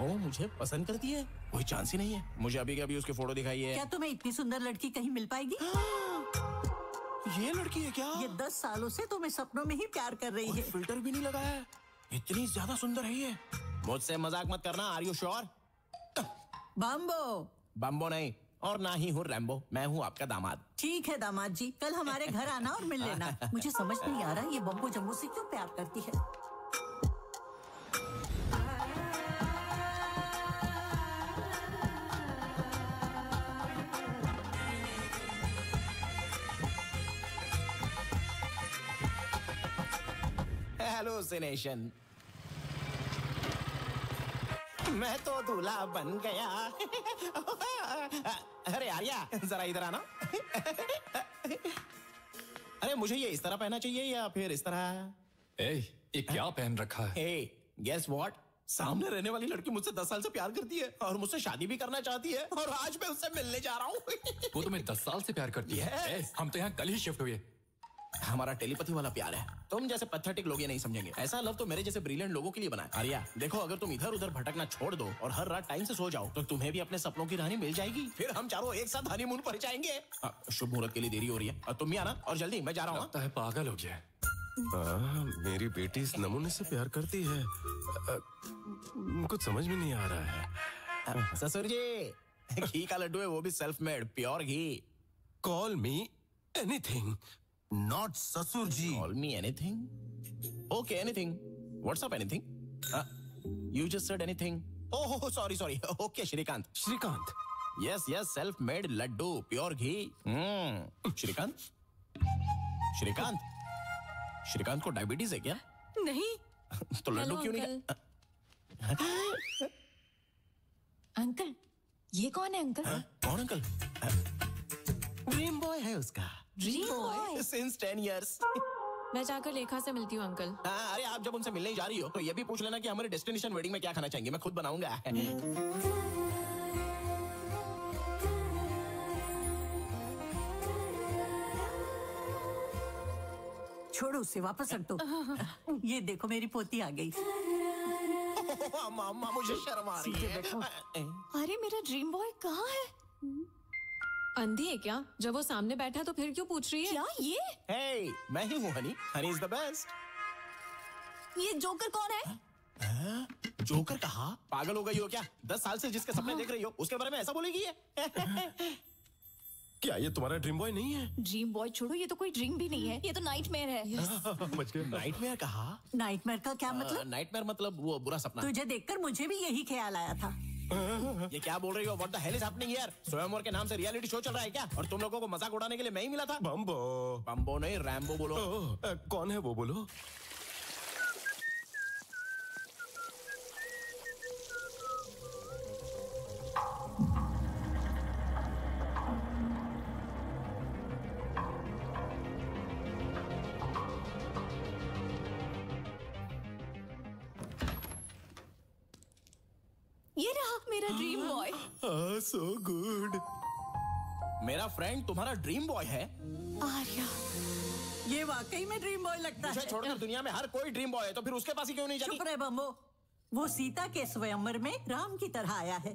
वो मुझे पसंद करती है? कोई चांस ही नहीं है। मुझे अभी के अभी उसकी फोटो दिखाई है। क्या तुम्हें इतनी सुंदर लड़की कहीं मिल पाएगी? ये लड़की है क्या? ये 10 सालों से तुम्हें सपनों में ही प्यार कर रही है। फिल्टर भी नहीं लगा है। इतनी ज्यादा सुंदर है ये। मुझसे मजाक मत करना। Are you sure? बम्बो। बम्बो नहीं, और ना ही हूँ रैम्बो। मैं हूँ आपका दामाद। ठीक है दामाद जी, कल हमारे घर आना और मिल लेना। मुझे समझ नहीं आ रहा ये बम्बो जम्बो से क्यों प्यार करती है। हेलुसिनेशन। मैं तो दूल्हा बन गया। अरे आर्या, जरा इधर आना। अरे मुझे ये इस तरह पहनना चाहिए या फिर इस तरह? ये क्या पहन रखा है? Guess what? सामने रहने वाली लड़की मुझसे 10 साल से प्यार करती है और मुझसे शादी भी करना चाहती है, और आज मैं उससे मिलने जा रहा हूँ। वो तुम्हें 10 साल से प्यार करती है? हम तो यहाँ कल ही शिफ्ट हुए। हमारा टेलीपैथी वाला प्यार है। तुम जैसे पैथेटिक लोग ये नहीं समझेंगे। ऐसा लव तो मेरे जैसे ब्रिलियंट लोगों के लिए बना है। आर्या देखो, अगर तुम इधर उधर भटकना छोड़ दो और हर रात टाइम से सो जाओ तो तुम्हें भी अपने सपनों की रानी मिल जाएगी। फिर हम चारों एक साथ हनीमून पर जाएंगे। शुभ मुहूर्त के लिए देरी हो रही है। तुम भी आना, और जल्दी, मैं जा रहा हूँ। लगता है पागल हो गया। मेरी बेटी इस नमूने से प्यार करती है। कुछ समझ में नहीं आ रहा है। ससुर जी, घी का लड्डू है, वो भी self made, pure ghee. Call me anything, not ससुर जी। Call me anything? Okay, anything. What's up, anything? You just said anything. Oh, sorry. Okay, Shrikant. Shrikant. Yes, self-made laddu, pure ghee. Shrikant? Shrikant को डायबिटीज है क्या? नहीं। तो लड्डू क्यों नहीं? अंकल, ये कौन है अंकल? कौन अंकल? ड्रीम बॉय है उसका। Dream boy? Since 10 years. मैं जाकर लेखा से मिलती हूँ अंकल। अरे आप जब उनसे मिलने ही जा रही हो तो ये भी पूछ लेना कि हमारे डेस्टिनेशन वेडिंग में क्या खाना चाहेंगे। मैं खुद बनाऊंगा। छोड़ो उसे, वापस रख दो। ये देखो मेरी पोती आ गई। मामा, मुझे शर्म आ रही है। अरे मेरा ड्रीम बॉय कहाँ है? अंधी है क्या? जब वो सामने बैठा तो फिर क्यों पूछ रही है? क्या ये? Hey, मैं ही हूँ Honey. Honey is the best. ये जोकर कौन है? जोकर कहा? पागल हो गई हो क्या? 10 साल से जिसके सपने देख रही हो उसके बारे में ऐसा बोलेगी ये? क्या ये तुम्हारा ड्रीम बॉय नहीं है? ड्रीम बॉय छोड़ो, ये तो कोई ड्रीम भी नहीं है, ये तो नाइटमेयर है। नाइटमेयर कहा? नाइटमेयर का क्या मतलब? नाइटमेयर मतलब वो बुरा सपना। तुझे देखकर मुझे भी यही ख्याल आया था। ये क्या बोल रही हो? What the hell is happening here? स्वयंवर के नाम से रियलिटी शो चल रहा है क्या? और तुम लोगों को मजाक उड़ाने के लिए मैं ही मिला था? बम्बो नहीं, रैम्बो बोलो। कौन है वो, बोलो। ये रहा मेरा ड्रीम बॉय। So good. मेरा फ्रेंड तुम्हारा ड्रीम बॉय है? आर्या, ये वाकई में ड्रीम बॉय लगता है। मुझे छोड़कर दुनिया में हर कोई ड्रीम बॉय है, तो फिर उसके पास ही क्यों नहीं जाती? चुप रहे बम्बो, वो सीता के स्वयंवर में राम की तरह आया है।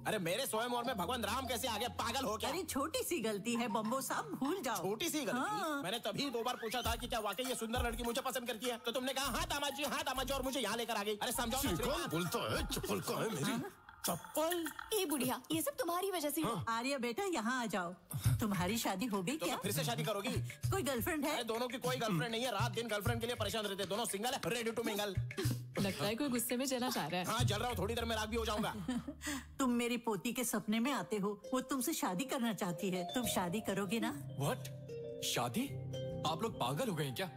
अरे मेरे स्वयंवर में भगवान राम कैसे आ गए? पागल हो क्या? अरे छोटी सी गलती है बम्बो साहब, भूल जाओ। छोटी सी गलती? हाँ। मैंने तभी 2 बार पूछा था कि क्या वाकई ये सुंदर लड़की मुझे पसंद करती है, तो तुमने कहा हाँ दामाद जी, और मुझे यहाँ लेकर आ गई। अरे समझाओ ना श्रीकांत। बोलता है चप्पल कहाँ है मेरी? चप्पल? ए बुढ़िया, ये सब तुम्हारी वजह से। आर्या बेटा यहाँ आ जाओ। तुम्हारी शादी हो गई क्या? फिर से शादी करोगी? कोई गर्लफ्रेंड है? दोनों की कोई गर्लफ्रेंड नहीं है। रात दिन गर्लफ्रेंड के लिए परेशान रहते, दोनों सिंगल है, रेडी टू मिंगल। लगता है कोई गुस्से में चला जा रहा है। हाँ, जल रहा हूँ, थोड़ी देर में राग भी हो जाऊंगा। तुम मेरी पोती के सपने में आते हो, वो तुमसे शादी करना चाहती है, तुम शादी करोगे ना? What? शादी? आप लोग पागल हो गए क्या?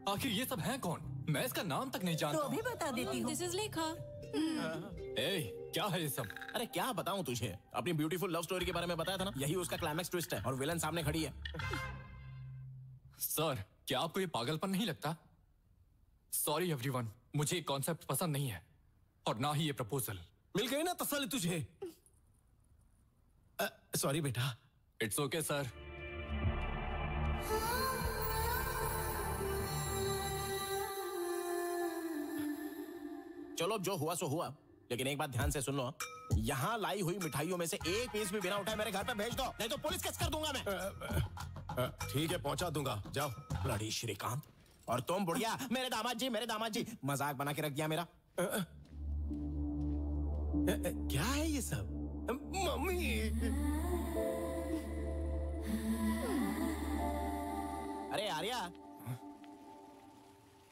आखिर ये सब है कौन? मैं इसका नाम तक नहीं जानता। तो अभी बता देती हूँ। दिस इज लेखा। क्या है ये सब? अरे क्या बताऊं तुझे? अपनी ब्यूटीफुल लव स्टोरी के बारे में बताया था ना, यही उसका क्लाइमैक्स ट्विस्ट है, और विलन सामने खड़ी है। सर, क्या आपको ये पागलपन नहीं लगता? सॉरी एवरीवन, मुझे ये कॉन्सेप्ट पसंद नहीं है, और ना ही ये प्रपोजल। मिल गई ना तसल्ली तुझे? सॉरी बेटा। It's okay sir. चलो, जो हुआ सो हुआ। लेकिन एक बात ध्यान से सुन लो, यहाँ लाई हुई मिठाइयों में से एक पीस भी बिना उठाए मेरे घर पे भेज दो, नहीं तो पुलिस केस कर दूंगा मैं। ठीक है, पहुंचा दूंगा, जाओ। ब्लडी श्रीकांत। और तुम बुढ़िया, मेरे दामाद जी मजाक बना के रख दिया मेरा। क्या है ये सब? मम्मी। अरे आर्या,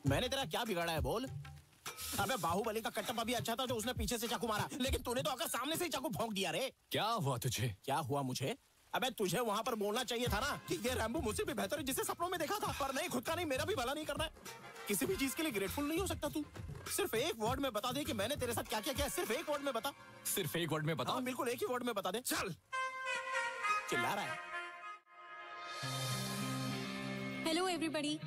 मैंने तेरा क्या बिगाड़ा है बोल? अबे बाहुबली का कटप्पा भी अच्छा था जो उसने पीछे से चाकू मारा, लेकिन तूने तो आकर सामने से ही चाकू भोंक दिया रे। क्या हुआ तुझे? क्या हुआ मुझे? अबे तुझे वहां पर बोलना चाहिए था ना कि ये रैम्बो मुझसे भी बेहतर है जिसे सपनों में देखा था, पर नहीं, खुद का नहीं, मेरा भी भला नहीं करना है। किसी भी चीज के लिए ग्रेटफुल नहीं हो सकता तू? सिर्फ एक वर्ड में बता दे कि मैंने तेरे साथ क्या क्या किया, सिर्फ एक वर्ड में बता। सिर्फ एक वर्ड में बता? हाँ, बिल्कुल एक ही वर्ड में बता दे। चल। चिल्ला रहा है। Hello everybody.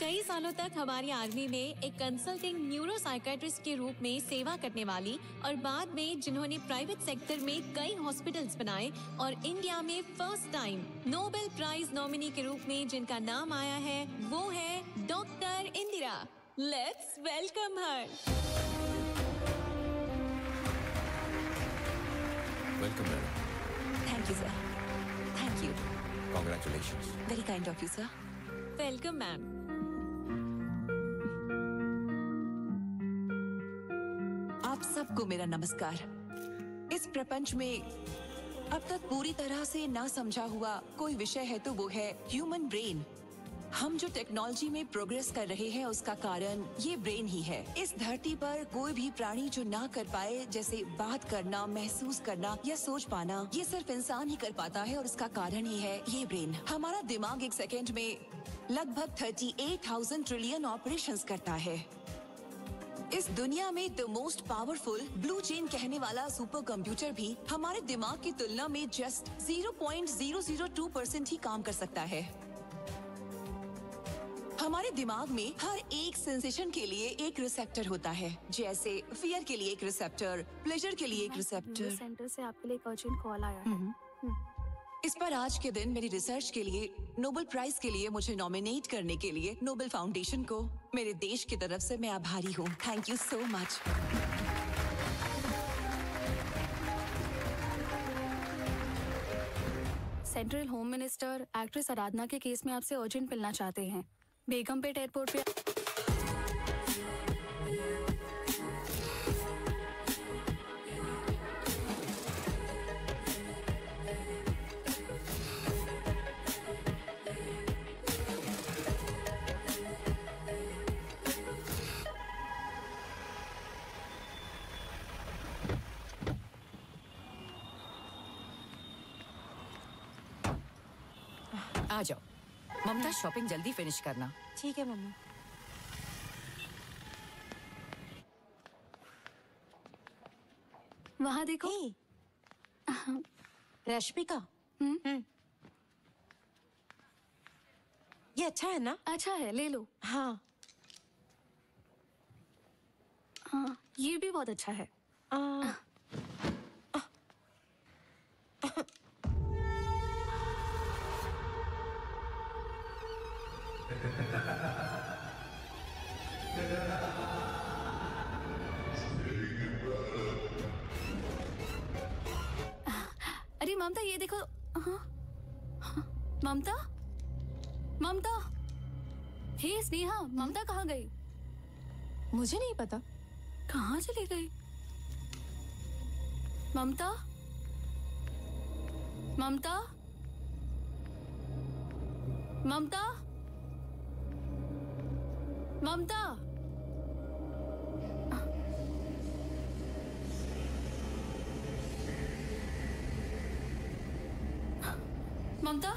कई सालों तक हमारी आर्मी में एक कंसल्टिंग न्यूरो साइकेट्रिस्ट के रूप में सेवा करने वाली और बाद में जिन्होंने प्राइवेट सेक्टर में कई हॉस्पिटल्स बनाए और इंडिया में first time Nobel prize nominee के रूप में जिनका नाम आया है, वो है doctor Indira. Let's welcome her. Welcome madam. Thank you sir. Thank you. Congratulations. Very kind of you sir. Welcome ma'am. आप सबको मेरा नमस्कार। इस प्रपंच में अब तक पूरी तरह से ना समझा हुआ कोई विषय है तो वो है ह्यूमन ब्रेन। हम जो टेक्नोलॉजी में प्रोग्रेस कर रहे हैं उसका कारण ये ब्रेन ही है। इस धरती पर कोई भी प्राणी जो ना कर पाए, जैसे बात करना, महसूस करना या सोच पाना, ये सिर्फ इंसान ही कर पाता है और इसका कारण ही है ये ब्रेन। हमारा दिमाग एक सेकेंड में लगभग 38,000 ट्रिलियन ऑपरेशंस करता है। इस दुनिया में the most powerful blue chain कहने वाला सुपर कंप्यूटर भी हमारे दिमाग की तुलना में जस्ट 0.002% ही काम कर सकता है। हमारे दिमाग में हर एक सेंसेशन के लिए एक रिसेप्टर होता है, जैसे फियर के लिए एक रिसेप्टर, प्लेजर के लिए एक रिसेप्टर। सेंटर से आपके लिए एक अर्जेंट कॉल आया है। इस पर आज के दिन मेरी रिसर्च के लिए नोबेल प्राइज के लिए मुझे नॉमिनेट करने के लिए नोबेल फाउंडेशन को मेरे देश की तरफ से मैं आभारी हूँ। Thank you so much. Central home minister actress Aradhana के केस में आपसे अर्जेंट मिलना चाहते हैं। बेगमपेट एयरपोर्ट पे। आ जाओ ममता, शॉपिंग जल्दी फिनिश करना। ठीक है मम्मी। वहाँ देखो। रश्मिका, ये अच्छा है ना? अच्छा है, ले लो। हाँ। हाँ, ये भी बहुत अच्छा है। अरे ममता, ये देखो। ममता, ममता, हे स्नेहा, ममता कहाँ गई? मुझे नहीं पता। कहाँ चली गई? ममता, ममता, ममता, ममता। ममता।